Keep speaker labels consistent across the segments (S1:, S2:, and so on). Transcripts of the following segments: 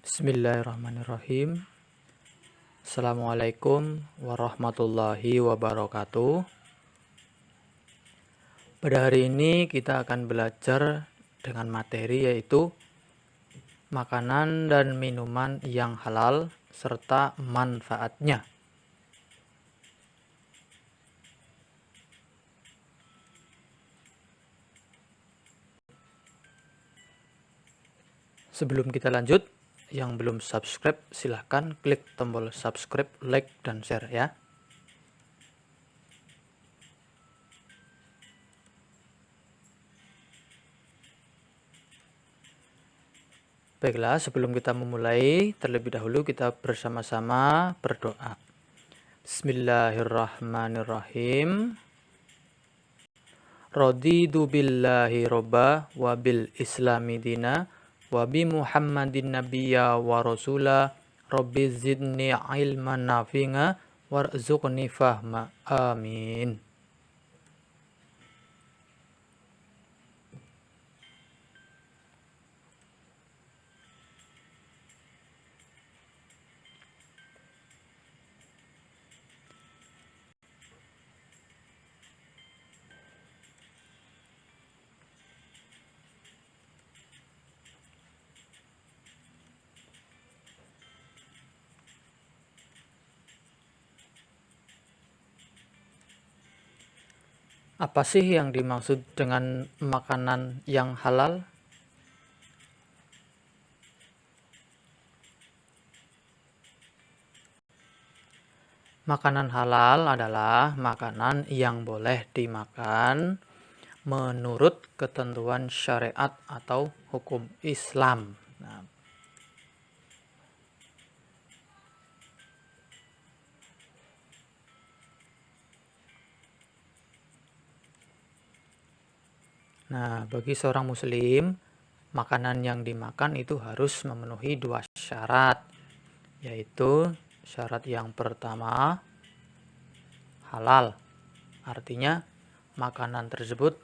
S1: Bismillahirrahmanirrahim. Assalamualaikum warahmatullahi wabarakatuh. Pada hari ini kita akan belajar dengan materi yaitu makanan dan minuman yang halal serta manfaatnya. Sebelum kita lanjut, yang belum subscribe silahkan klik tombol subscribe, like, dan share ya. Baiklah, sebelum kita memulai, terlebih dahulu kita bersama-sama berdoa. Bismillahirrahmanirrahim. Raditu billahi robba wa bil islami dina wa bi muhammadin nabiyya wa rasula rabbi zidni ilman nafi'a warzuqni fahma. Amin. Apa sih yang dimaksud dengan makanan yang halal? Makanan halal adalah makanan yang boleh dimakan menurut ketentuan syariat atau hukum Islam. Nah, bagi seorang muslim, makanan yang dimakan itu harus memenuhi dua syarat, yaitu syarat yang pertama halal, artinya makanan tersebut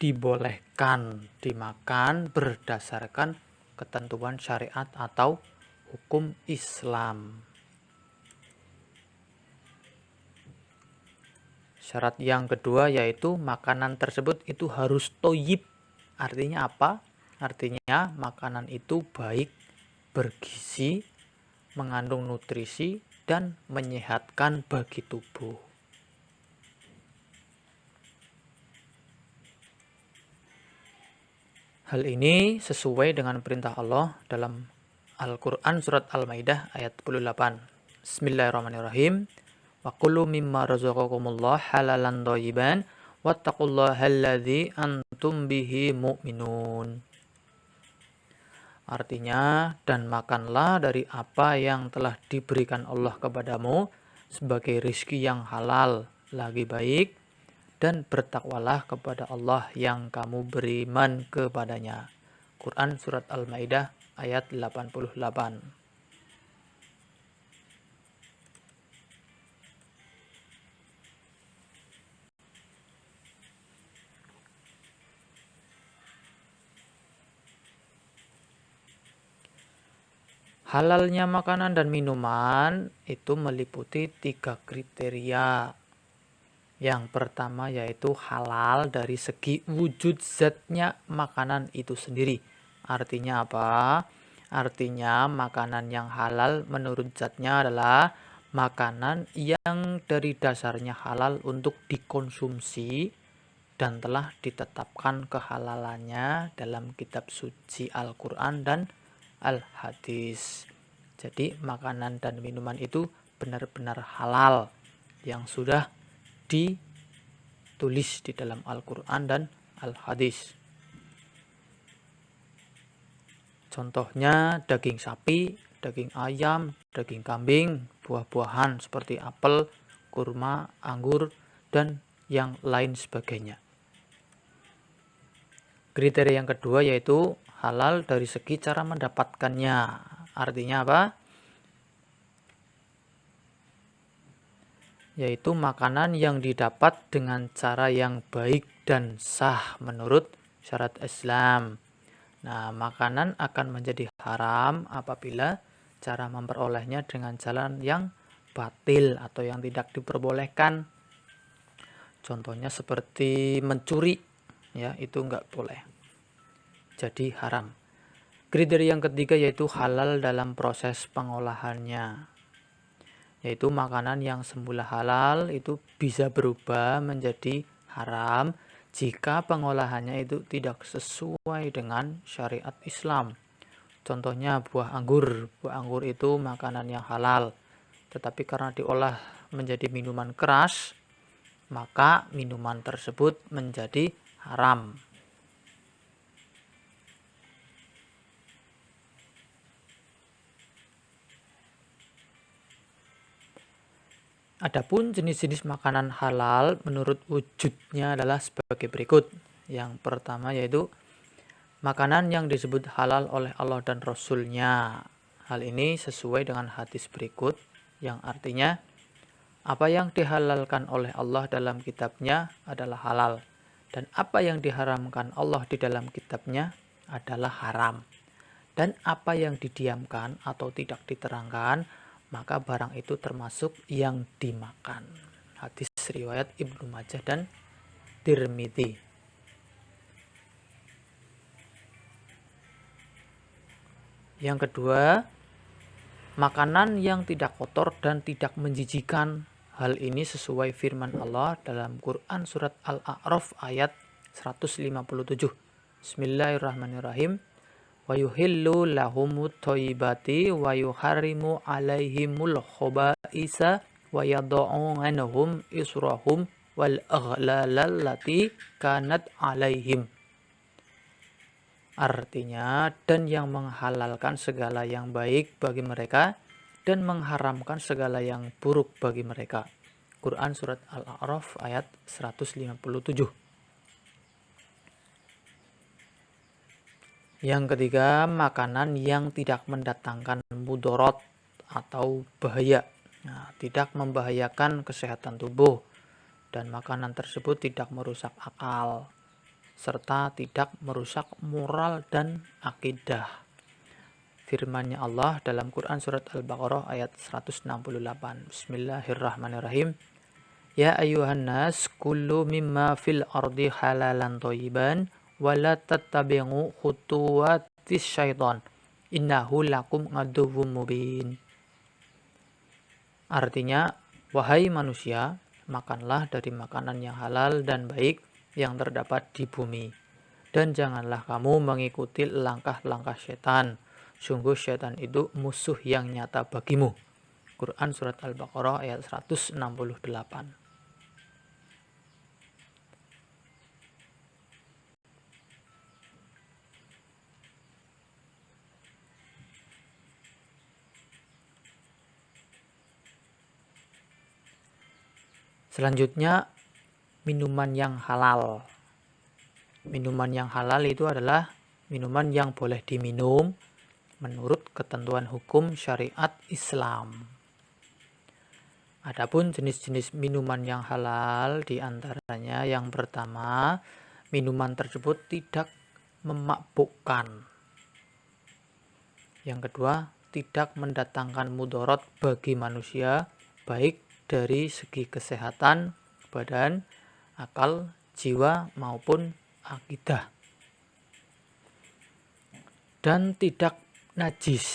S1: dibolehkan dimakan berdasarkan ketentuan syariat atau hukum Islam. Syarat yang kedua yaitu makanan tersebut itu harus thoyyib. Artinya apa? Artinya makanan itu baik, bergizi, mengandung nutrisi, dan menyehatkan bagi tubuh. Hal ini sesuai dengan perintah Allah dalam Al-Quran surat Al-Maidah ayat 28. Bismillahirrahmanirrahim. Wa kulu mimma razaqakumullah halalan thayyiban wattaqullaha alladzi antum bihi mu'minun. Artinya, dan makanlah dari apa yang telah diberikan Allah kepadamu sebagai rizki yang halal lagi baik, dan bertakwalah kepada Allah yang kamu beriman kepadanya. Quran surat Al-Maidah ayat 88. Halalnya makanan dan minuman itu meliputi 3 kriteria. Yang pertama yaitu halal dari segi wujud zatnya makanan itu sendiri. Artinya apa? Artinya makanan yang halal menurut zatnya adalah makanan yang dari dasarnya halal untuk dikonsumsi dan telah ditetapkan kehalalannya dalam kitab suci Al-Quran dan Al-Hadis. Jadi makanan dan minuman itu benar-benar halal yang sudah ditulis di dalam Al-Quran dan Al-Hadis. Contohnya daging sapi, daging ayam, daging kambing, buah-buahan seperti apel, kurma, anggur, dan yang lain sebagainya. Kriteria yang kedua yaitu halal dari segi cara mendapatkannya. Artinya apa? Yaitu makanan yang didapat dengan cara yang baik dan sah menurut syarat Islam. Nah, makanan akan menjadi haram apabila cara memperolehnya dengan jalan yang batil atau yang tidak diperbolehkan. Contohnya seperti mencuri, ya itu enggak boleh. Jadi haram. Kriteria yang ketiga yaitu halal dalam proses pengolahannya. Yaitu makanan yang semula halal itu bisa berubah menjadi haram jika pengolahannya itu tidak sesuai dengan syariat Islam. Contohnya buah anggur. Buah anggur itu makanan yang halal, tetapi karena diolah menjadi minuman keras, maka minuman tersebut menjadi haram. Adapun jenis-jenis makanan halal menurut wujudnya adalah sebagai berikut. Yang pertama yaitu makanan yang disebut halal oleh Allah dan Rasul-Nya. Hal ini sesuai dengan hadis berikut yang artinya apa yang dihalalkan oleh Allah dalam kitabnya adalah halal. Dan apa yang diharamkan Allah di dalam kitabnya adalah haram. Dan apa yang didiamkan atau tidak diterangkan, maka barang itu termasuk yang dimakan. Hadis riwayat Ibnu Majah dan Tirmidzi. Yang kedua, makanan yang tidak kotor dan tidak menjijikan. Hal ini sesuai firman Allah dalam Quran surat Al-A'raf ayat 157. Bismillahirrahmanirrahim. Wa yuhillu lahumut thayyibati wa yuharrimu alaihimul khaba'isa wa yad'u anhum israhum wal aghlal lati kanat alaihim. Artinya, dan yang menghalalkan segala yang baik bagi mereka dan mengharamkan segala yang buruk bagi mereka. Quran surat Al-A'raf ayat 157. Yang ketiga, makanan yang tidak mendatangkan mudarat atau bahaya. Nah, tidak membahayakan kesehatan tubuh dan makanan tersebut tidak merusak akal serta tidak merusak moral dan akidah. Firman-Nya Allah dalam Quran surat Al-Baqarah ayat 168. Bismillahirrahmanirrahim. Ya ayuhan nas kullu mimma fil ardi halalan thayyiban wala tattabi'u khutuwatis syaitan innahu lakum aduwwum mubin. Artinya, wahai manusia, makanlah dari makanan yang halal dan baik yang terdapat di bumi, dan janganlah kamu mengikuti langkah-langkah setan. Sungguh setan itu musuh yang nyata bagimu. Quran surat Al-Baqarah ayat 168. Selanjutnya, minuman yang halal. Minuman yang halal itu adalah minuman yang boleh diminum menurut ketentuan hukum syariat Islam. Adapun jenis-jenis minuman yang halal diantaranya yang pertama, minuman tersebut tidak memabukkan. Yang kedua, tidak mendatangkan mudarat bagi manusia, baik dari segi kesehatan, badan, akal, jiwa maupun akidah. Dan tidak najis.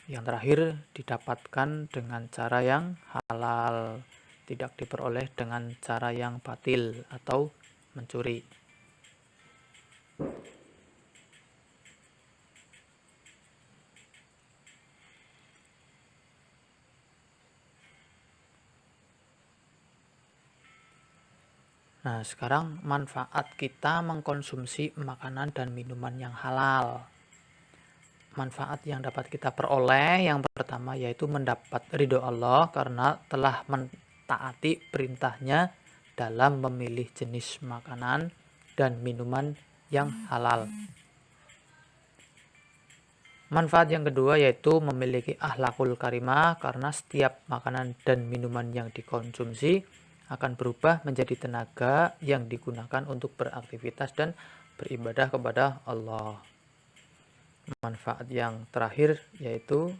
S1: Yang terakhir, didapatkan dengan cara yang halal, tidak diperoleh dengan cara yang batil atau mencuri. Nah, sekarang manfaat kita mengkonsumsi makanan dan minuman yang halal. Manfaat yang dapat kita peroleh yang pertama yaitu mendapat ridho Allah karena telah mentaati perintahnya dalam memilih jenis makanan dan minuman yang halal. Manfaat yang kedua yaitu memiliki akhlakul karimah karena setiap makanan dan minuman yang dikonsumsi akan berubah menjadi tenaga yang digunakan untuk beraktivitas dan beribadah kepada Allah. Manfaat yang terakhir yaitu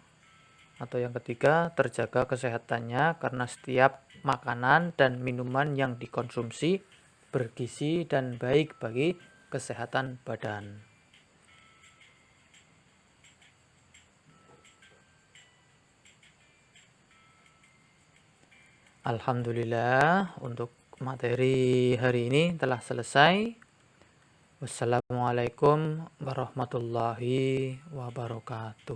S1: atau yang ketiga, terjaga kesehatannya karena setiap makanan dan minuman yang dikonsumsi bergizi dan baik bagi kesehatan badan. Alhamdulillah, untuk materi hari ini telah selesai. Wassalamualaikum warahmatullahi wabarakatuh.